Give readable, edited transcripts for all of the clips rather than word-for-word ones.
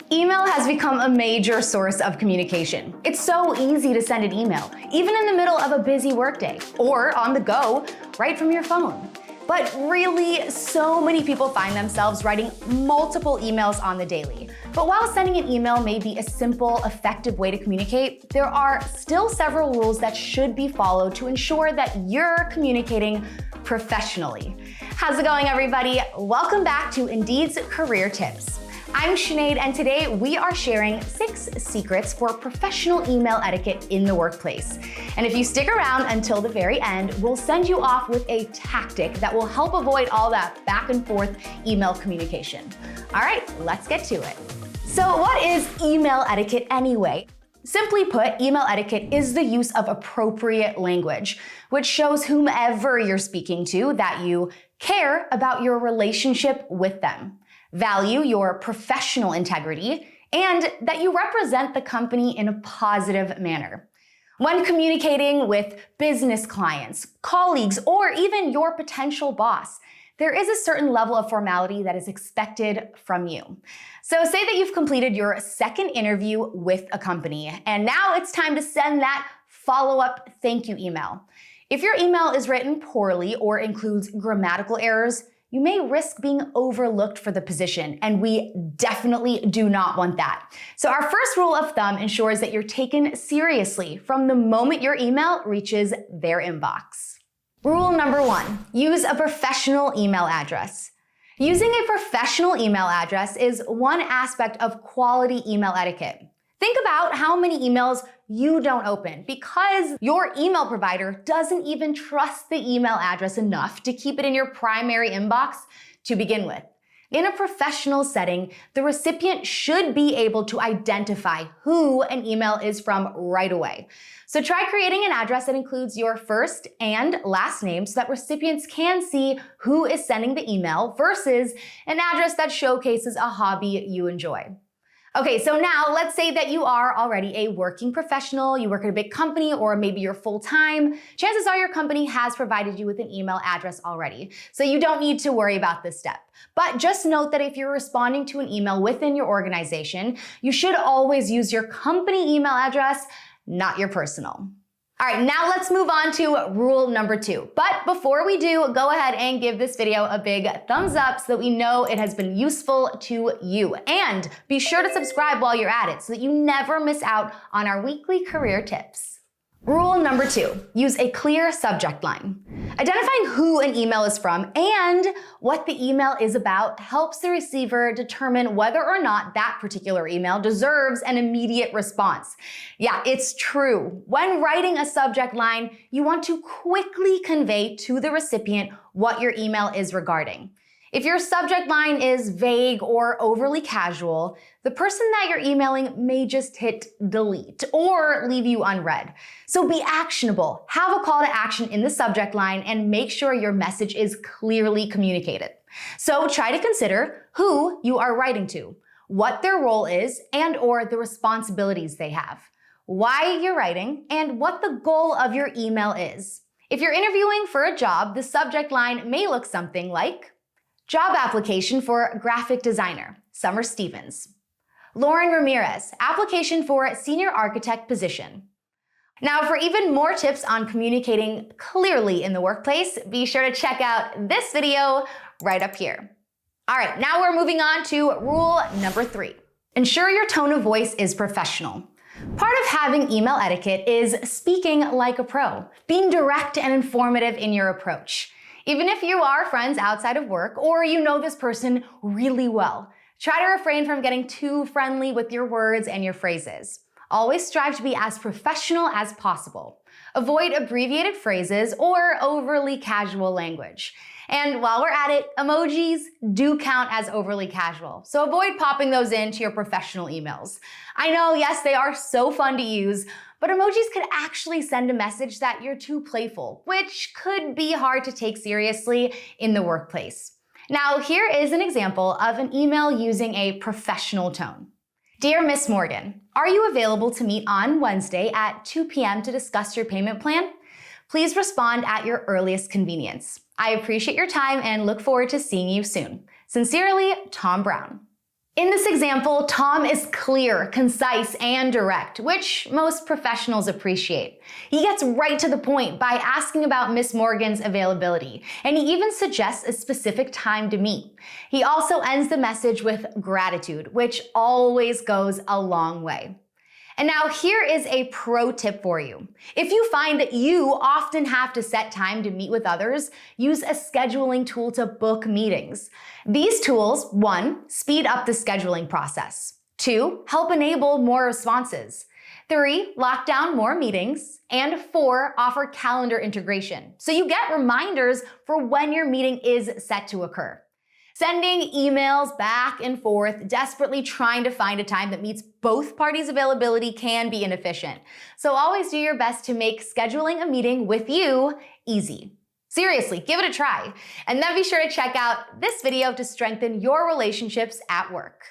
Email has become a major source of communication. It's so easy to send an email, even in the middle of a busy workday, or on the go, right from your phone. But really, so many people find themselves writing multiple emails on the daily. But while sending an email may be a simple, effective way to communicate, there are still several rules that should be followed to ensure that you're communicating professionally. How's it going, everybody? Welcome back to Indeed's Career Tips. I'm Sinead, and today we are sharing 6 secrets for professional email etiquette in the workplace. And if you stick around until the very end, we'll send you off with a tactic that will help avoid all that back and forth email communication. All right, let's get to it. So what is email etiquette anyway? Simply put, email etiquette is the use of appropriate language, which shows whomever you're speaking to that you care about your relationship with them, value your professional integrity, and that you represent the company in a positive manner. When communicating with business clients, colleagues, or even your potential boss, there is a certain level of formality that is expected from you. So say that you've completed your second interview with a company, and now it's time to send that follow-up thank you email. If your email is written poorly or includes grammatical errors, you may risk being overlooked for the position, and we definitely do not want that. So our first rule of thumb ensures that you're taken seriously from the moment your email reaches their inbox. Rule number 1, use a professional email address. Using a professional email address is one aspect of quality email etiquette. Think about how many emails you don't open because your email provider doesn't even trust the email address enough to keep it in your primary inbox to begin with. In a professional setting, the recipient should be able to identify who an email is from right away. So try creating an address that includes your first and last name so that recipients can see who is sending the email versus an address that showcases a hobby you enjoy. Okay, so now let's say that you are already a working professional, you work at a big company, or maybe you're full-time. Chances are your company has provided you with an email address already, so you don't need to worry about this step. But just note that if you're responding to an email within your organization, you should always use your company email address, not your personal. All right, now let's move on to rule number 2. But before we do, go ahead and give this video a big thumbs up so that we know it has been useful to you. And be sure to subscribe while you're at it so that you never miss out on our weekly career tips. Rule number 2, use a clear subject line. Identifying who an email is from and what the email is about helps the receiver determine whether or not that particular email deserves an immediate response. Yeah, it's true. When writing a subject line, you want to quickly convey to the recipient what your email is regarding. If your subject line is vague or overly casual, the person that you're emailing may just hit delete or leave you unread. So be actionable, have a call to action in the subject line, and make sure your message is clearly communicated. So try to consider who you are writing to, what their role is and/or the responsibilities they have, why you're writing, and what the goal of your email is. If you're interviewing for a job, the subject line may look something like, job application for graphic designer, Summer Stevens. Lauren Ramirez, application for senior architect position. Now, for even more tips on communicating clearly in the workplace, be sure to check out this video right up here. All right, now we're moving on to rule number 3. Ensure your tone of voice is professional. Part of having email etiquette is speaking like a pro, being direct and informative in your approach. Even if you are friends outside of work or you know this person really well, try to refrain from getting too friendly with your words and your phrases. Always strive to be as professional as possible. Avoid abbreviated phrases or overly casual language. And while we're at it, emojis do count as overly casual, so avoid popping those into your professional emails. I know, yes, they are so fun to use, but emojis could actually send a message that you're too playful, which could be hard to take seriously in the workplace. Now, here is an example of an email using a professional tone. Dear Miss Morgan, are you available to meet on Wednesday at 2 p.m. to discuss your payment plan? Please respond at your earliest convenience. I appreciate your time and look forward to seeing you soon. Sincerely, Tom Brown. In this example, Tom is clear, concise, and direct, which most professionals appreciate. He gets right to the point by asking about Miss Morgan's availability, and he even suggests a specific time to meet. He also ends the message with gratitude, which always goes a long way. And now here is a pro tip for you. If you find that you often have to set time to meet with others, use a scheduling tool to book meetings. These tools, 1, speed up the scheduling process. 2, help enable more responses. 3, lock down more meetings. And 4, offer calendar integration, so you get reminders for when your meeting is set to occur. Sending emails back and forth, desperately trying to find a time that meets both parties' availability can be inefficient. So always do your best to make scheduling a meeting with you easy. Seriously, give it a try. And then be sure to check out this video to strengthen your relationships at work.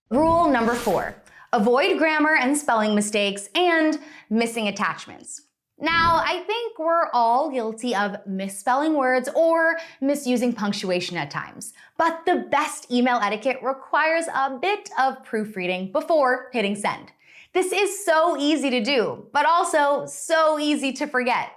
Rule number 4, avoid grammar and spelling mistakes and missing attachments. Now, I think we're all guilty of misspelling words or misusing punctuation at times, but the best email etiquette requires a bit of proofreading before hitting send. This is so easy to do, but also so easy to forget.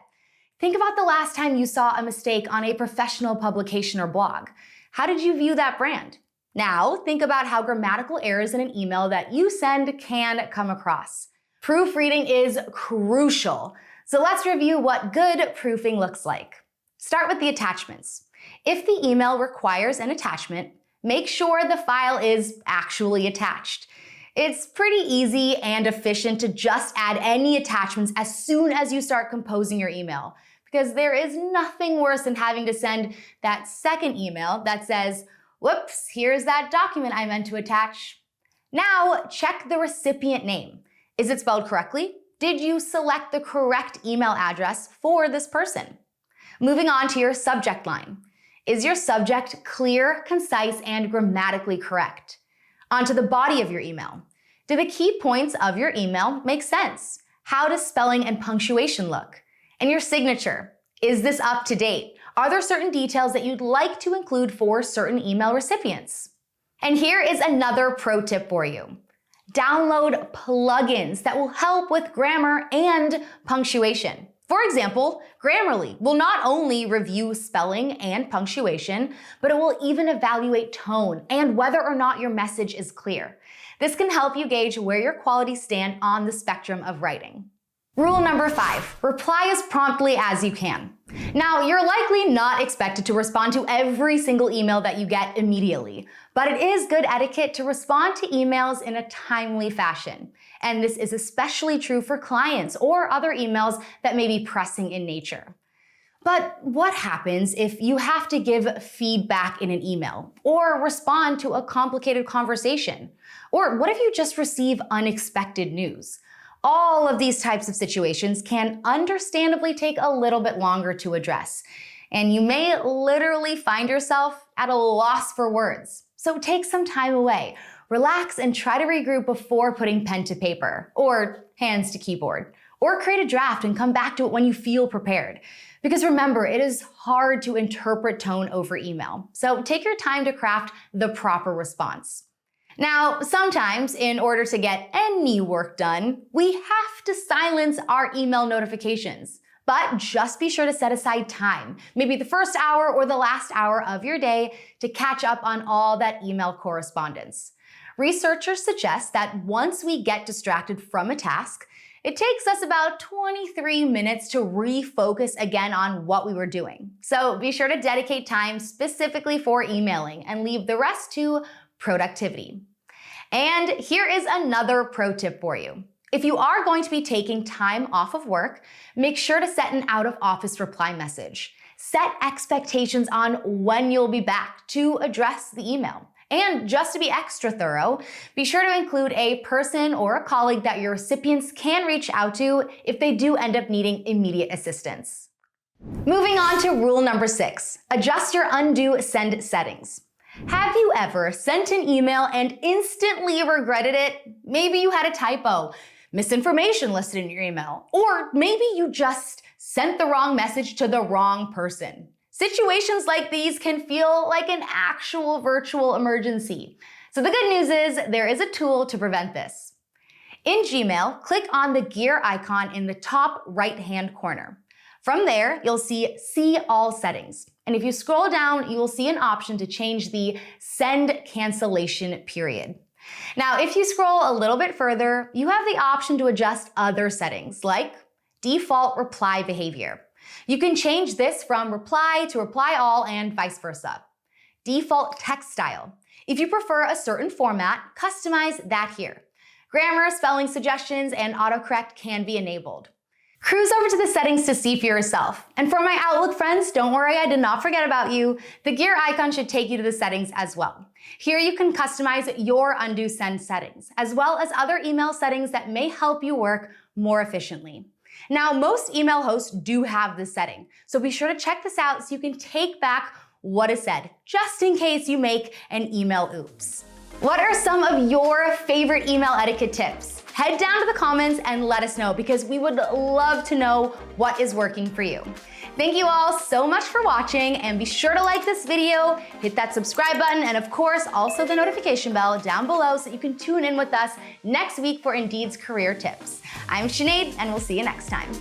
Think about the last time you saw a mistake on a professional publication or blog. How did you view that brand? Now, think about how grammatical errors in an email that you send can come across. Proofreading is crucial. So let's review what good proofing looks like. Start with the attachments. If the email requires an attachment, make sure the file is actually attached. It's pretty easy and efficient to just add any attachments as soon as you start composing your email, because there is nothing worse than having to send that second email that says, whoops, here's that document I meant to attach. Now, check the recipient name. Is it spelled correctly? Did you select the correct email address for this person? Moving on to your subject line. Is your subject clear, concise, and grammatically correct? Onto the body of your email. Do the key points of your email make sense? How does spelling and punctuation look? And your signature. Is this up to date? Are there certain details that you'd like to include for certain email recipients? And here is another pro tip for you. Download plugins that will help with grammar and punctuation. For example, Grammarly will not only review spelling and punctuation, but it will even evaluate tone and whether or not your message is clear. This can help you gauge where your qualities stand on the spectrum of writing. Rule number 5, reply as promptly as you can. Now, you're likely not expected to respond to every single email that you get immediately, but it is good etiquette to respond to emails in a timely fashion. And this is especially true for clients or other emails that may be pressing in nature. But what happens if you have to give feedback in an email or respond to a complicated conversation? Or what if you just receive unexpected news? All of these types of situations can understandably take a little bit longer to address, and you may literally find yourself at a loss for words. So take some time away, relax, and try to regroup before putting pen to paper, or hands to keyboard, or create a draft and come back to it when you feel prepared. Because remember, it is hard to interpret tone over email, so take your time to craft the proper response. Now, sometimes, in order to get any work done, we have to silence our email notifications. But just be sure to set aside time, maybe the first hour or the last hour of your day, to catch up on all that email correspondence. Researchers suggest that once we get distracted from a task, it takes us about 23 minutes to refocus again on what we were doing. So be sure to dedicate time specifically for emailing and leave the rest to productivity. And here is another pro tip for you. If you are going to be taking time off of work, make sure to set an out-of-office reply message. Set expectations on when you'll be back to address the email. And just to be extra thorough, be sure to include a person or a colleague that your recipients can reach out to if they do end up needing immediate assistance. Moving on to rule number 6, adjust your undo send settings. Have you ever sent an email and instantly regretted it? Maybe you had a typo, misinformation listed in your email, or maybe you just sent the wrong message to the wrong person. Situations like these can feel like an actual virtual emergency. So the good news is there is a tool to prevent this. In Gmail, click on the gear icon in the top right-hand corner. From there, you'll see All Settings. And if you scroll down, you will see an option to change the Send Cancellation Period. Now, if you scroll a little bit further, you have the option to adjust other settings, like Default Reply Behavior. You can change this from reply to reply all and vice versa. Default Text Style. If you prefer a certain format, customize that here. Grammar, spelling suggestions, and autocorrect can be enabled. Cruise over to the settings to see for yourself. And for my Outlook friends, don't worry, I did not forget about you. The gear icon should take you to the settings as well. Here you can customize your undo send settings, as well as other email settings that may help you work more efficiently. Now, most email hosts do have this setting, so be sure to check this out so you can take back what is said, just in case you make an email oops. What are some of your favorite email etiquette tips? Head down to the comments and let us know, because we would love to know what is working for you. Thank you all so much for watching, and be sure to like this video, hit that subscribe button, and of course, also the notification bell down below so you can tune in with us next week for Indeed's career tips. I'm Sinead, and we'll see you next time.